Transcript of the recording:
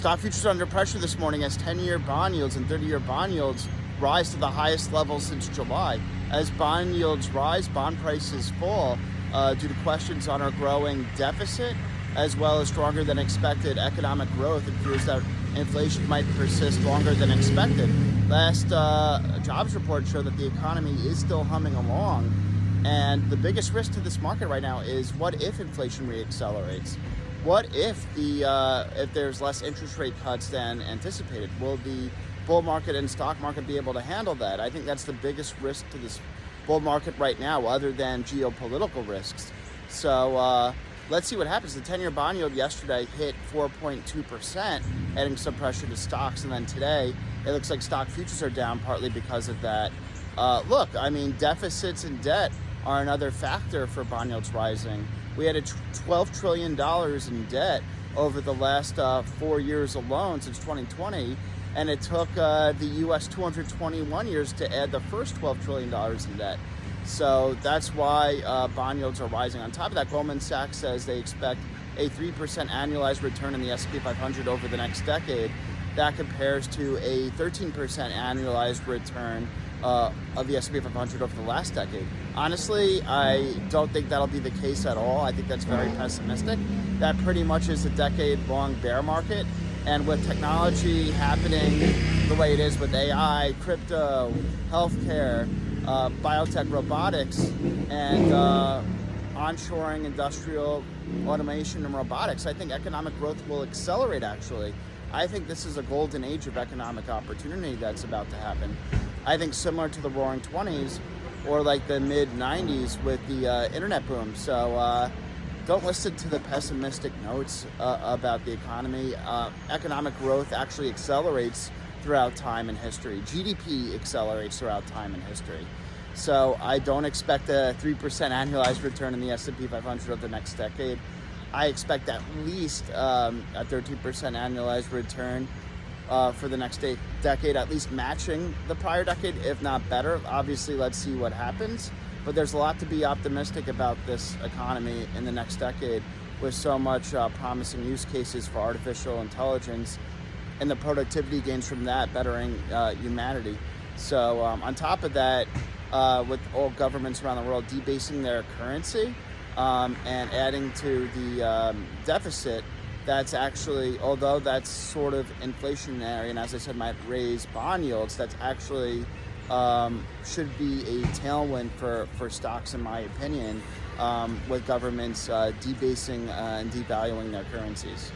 Stock futures are under pressure this morning as 10-year bond yields and 30-year bond yields rise to the highest level since July. As bond yields rise, bond prices fall due to questions on our growing deficit, as well as stronger than expected economic growth and fears that inflation might persist longer than expected. Last jobs report showed that the economy is still humming along, and the biggest risk to this market right now is what if inflation reaccelerates? What if there's less interest rate cuts than anticipated? Will the bull market and stock market be able to handle that? I think that's the biggest risk to this bull market right now, other than geopolitical risks. So let's see what happens. The 10-year bond yield yesterday hit 4.2%, adding some pressure to stocks. And then today, it looks like stock futures are down partly because of that. Look, I mean, deficits and debt are another factor for bond yields rising. We had $12 trillion in debt over the last 4 years alone since 2020, and it took the U.S. 221 years to add the first $12 trillion in debt. So that's why bond yields are rising. On top of that, Goldman Sachs says they expect a 3% annualized return in the S&P 500 over the next decade. That compares to a 13% annualized return of the S&P 500 over the last decade. Honestly, I don't think that'll be the case at all. I think that's very pessimistic. That pretty much is a decade-long bear market. And with technology happening the way it is with AI, crypto, healthcare, biotech, robotics, and onshoring industrial automation and robotics, I think economic growth will accelerate, actually. I think this is a golden age of economic opportunity that's about to happen. I think similar to the Roaring 20s or like the mid-90s with the internet boom. So don't listen to the pessimistic notes about the economy. Economic growth actually accelerates throughout time in history. GDP accelerates throughout time in history. So I don't expect a 3% annualized return in the S&P 500 over the next decade. I expect at least a 13% annualized return for the next decade, at least matching the prior decade, if not better. Obviously, let's see what happens. But there's a lot to be optimistic about this economy in the next decade, with so much promising use cases for artificial intelligence and the productivity gains from that bettering humanity. So on top of that, with all governments around the world debasing their currency and adding to the deficit, that's actually, although that's sort of inflationary, and as I said, might raise bond yields, that's actually should be a tailwind for stocks, in my opinion, with governments debasing and devaluing their currencies.